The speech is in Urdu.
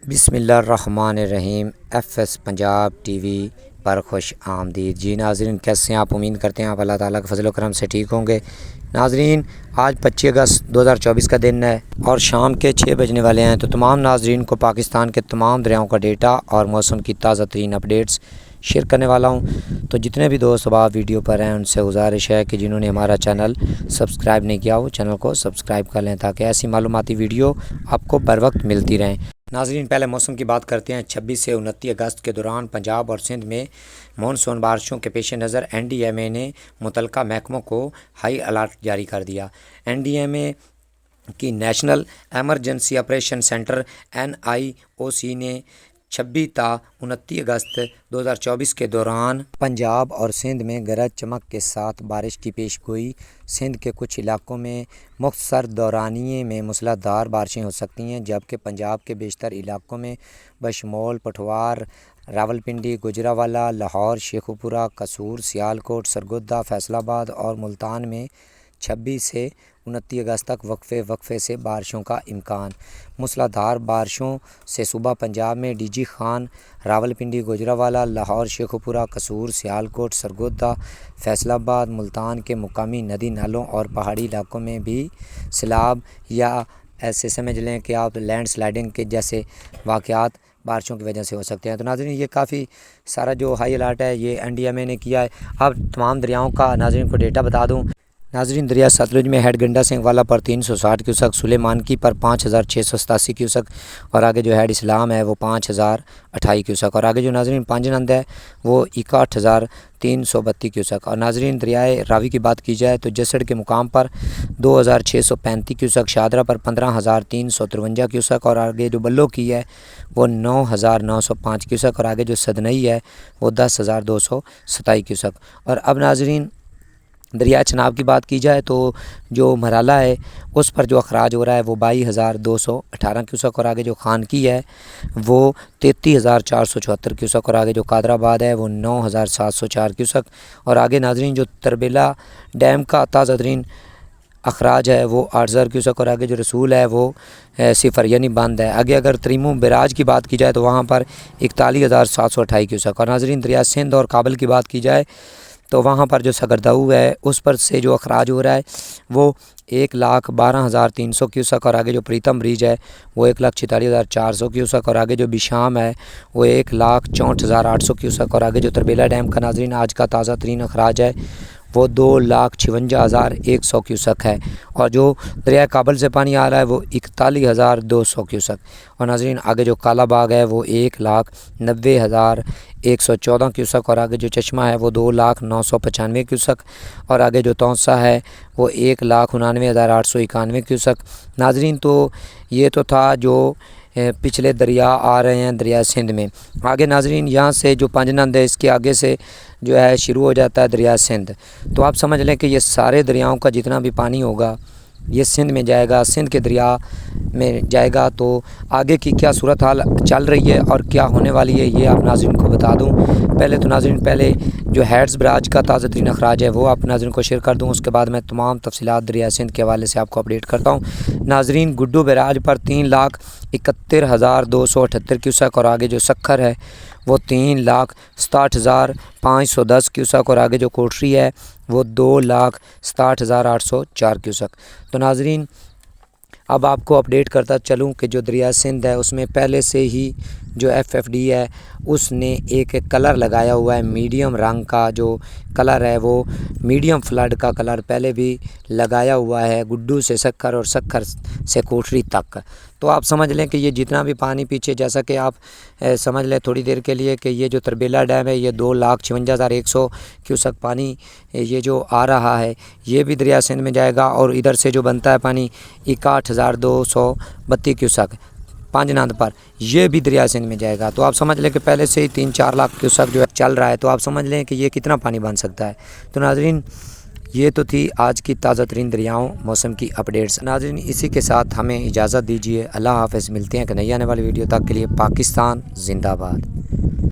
بسم اللہ الرحمن الرحیم۔ F S Punjab T V پر خوش آمدید۔ جی ناظرین، کیسے ہیں آپ؟ امید کرتے ہیں آپ اللہ تعالیٰ کے فضل و کرم سے ٹھیک ہوں گے۔ ناظرین، آج 25 اگست 2024 کا دن ہے اور شام کے 6 بجنے والے ہیں، تو تمام ناظرین کو پاکستان کے تمام دریاؤں کا ڈیٹا اور موسم کی تازہ ترین اپڈیٹس شیئر کرنے والا ہوں۔ تو جتنے بھی دوست اب آپ ویڈیو پر ہیں، ان سے گزارش ہے کہ جنہوں نے ہمارا چینل سبسکرائب نہیں کیا وہ چینل کو سبسکرائب کر لیں تاکہ ایسی معلوماتی ویڈیو آپ کو بر وقت ملتی رہیں۔ ناظرین، پہلے موسم کی بات کرتے ہیں۔ 26 سے 29 اگست کے دوران پنجاب اور سندھ میں مونسون بارشوں کے پیش نظر این ڈی ایم اے نے متعلقہ محکموں کو ہائی الرٹ جاری کر دیا۔ این ڈی ایم اے کی national emergency operation centre NIOC نے 26 تا 29 اگست 2024 کے دوران پنجاب اور سندھ میں گرج چمک کے ساتھ بارش کی پیش گوئی۔ سندھ کے کچھ علاقوں میں مختصر دورانیے میں موسلا دھار بارشیں ہو سکتی ہیں، جبکہ پنجاب کے بیشتر علاقوں میں بشمول پٹھوار، راولپنڈی، گوجرانوالہ، لاہور، شیخوپورہ، قصور، سیالکوٹ، سرگودا، فیصل آباد اور ملتان میں 26 سے 29 اگست تک وقفے سے بارشوں کا امکان۔ موسلا دھار بارشوں سے صوبہ پنجاب میں ڈی جی خان، راولپنڈی، گوجرانوالہ، لاہور، شیخوپورہ، قصور، سیالکوٹ، سرگودا، فیصل آباد، ملتان کے مقامی ندی نالوں اور پہاڑی علاقوں میں بھی سیلاب یا ایسے سمجھ لیں کہ آپ لینڈ سلائڈنگ کے جیسے واقعات بارشوں کی وجہ سے ہو سکتے ہیں۔ تو ناظرین، یہ کافی سارا جو ہائی الرٹ ہے یہ این ڈی ایم اے نے کیا ہے۔ اب تمام دریاؤں کا ناظرین کو ڈیٹا بتا دوں۔ ناظرین، دریا ستلج میں ہیڈ گنڈا سنگھ والا پر 360 کیوسک، سلیمانکی پر 5687 کیوسک اور آگے جو ہیڈ اسلام ہے وہ 5028 کیوسک اور آگے جو ناظرین پانجنند ہے وہ 61332 کیوسک۔ اور ناظرین، دریائے راوی کی بات کی جائے تو جسڑ کے مقام پر 2635 کیوسک، شادرہ پر 15353 کیوسک اور آگے جو بلو کی ہے وہ 9905 کیوسک اور آگے جو سدنئی ہے وہ 10227 کیوسک۔ اور اب ناظرین، دریائے چناب کی بات کی جائے تو جو مرالہ ہے اس پر جو اخراج ہو رہا ہے وہ 22218 کیوسک اور آگے جو خانکی ہے وہ 33474 کیوسک اور آگے جو قادر آباد ہے وہ 9704 کیوسک اور آگے ناظرین جو تربیلا ڈیم کا تازہ ترین اخراج ہے وہ 8000 کیوسک اور آگے جو رسول ہے وہ 0 یعنی بند ہے۔ آگے اگر تریمو بیراج کی بات کی جائے تو وہاں پر 41728 کیوسک اور ناظرین دریا سندھ اور کابل کی بات کی جائے تو وہاں پر جو سگرداؤ ہے اس پر سے جو اخراج ہو رہا ہے وہ 1,12,300 کیوسک اور آگے جو پریتم بریج ہے وہ 1,46,400 کیوسک اور آگے جو بشام ہے وہ 1,64,800 کیوسک اور آگے جو تربیلا ڈیم کا ناظرین آج کا تازہ ترین اخراج ہے وہ 2,56,100 کیوسک ہے اور جو دریائے کابل سے پانی آ رہا ہے وہ 41,200 کیوسک اور ناظرین آگے جو کالا باغ ہے وہ 1,90,114 کیوسک اور آگے جو چشمہ ہے وہ 2,09,95 کیوسک اور آگے جو تونسا ہے وہ 1,99,891 کیوسک۔ ناظرین، تو یہ تو تھا جو پچھلے دریا آ رہے ہیں دریا سندھ میں۔ آگے ناظرین یہاں سے جو پانجنند ہے اس کے آگے سے جو ہے شروع ہو جاتا ہے دریا سندھ، تو آپ سمجھ لیں کہ یہ سارے دریاؤں کا جتنا بھی پانی ہوگا یہ سندھ میں جائے گا، سندھ کے دریا میں جائے گا۔ تو آگے کی کیا صورتحال چل رہی ہے اور کیا ہونے والی ہے یہ آپ ناظرین کو بتا دوں۔ پہلے تو ناظرین جو ہیڈز براج کا تازہ ترین اخراج ہے وہ آپ ناظرین کو شیئر کر دوں، اس کے بعد میں تمام تفصیلات دریا سندھ کے حوالے سے آپ کو اپڈیٹ کرتا ہوں۔ ناظرین، گڈو بیراج پر 3,71,278 کیوسک اور آگے جو سکھر ہے وہ 3,67,510 کیوسک اور آگے جو کوٹری ہے وہ 2,67,804 کیوسک۔ تو ناظرین، اب آپ کو اپڈیٹ کرتا چلوں کہ جو دریا سندھ ہے اس میں پہلے سے ہی جو FFD ہے اس نے ایک کلر لگایا ہوا ہے، میڈیم رنگ کا جو کلر ہے وہ میڈیم فلڈ کا کلر پہلے بھی لگایا ہوا ہے گڈو سے سکھر اور سکھر سے کوٹری تک۔ تو آپ سمجھ لیں کہ یہ جتنا بھی پانی پیچھے، جیسا کہ آپ سمجھ لیں تھوڑی دیر کے لیے کہ یہ جو تربیلا ڈیم ہے یہ 2,56,100 کیوسک پانی یہ جو آ رہا ہے یہ بھی دریا سندھ میں جائے گا اور ادھر سے جو بنتا ہے پانی 61,232 کیوسک پانجنند پر یہ بھی دریا سندھ میں جائے گا۔ تو آپ سمجھ لیں کہ پہلے سے ہی 3-4 لاکھ کیوسک جو ہے چل رہا ہے، تو آپ سمجھ لیں کہ یہ کتنا پانی بن سکتا ہے۔ تو ناظرین، یہ تو تھی آج کی تازہ ترین دریاؤں موسم کی اپڈیٹس۔ ناظرین، اسی کے ساتھ ہمیں اجازت دیجیے، اللہ حافظ۔ ملتے ہیں کہ نئی آنے والی ویڈیو تک کے لیے پاکستان زندہ باد۔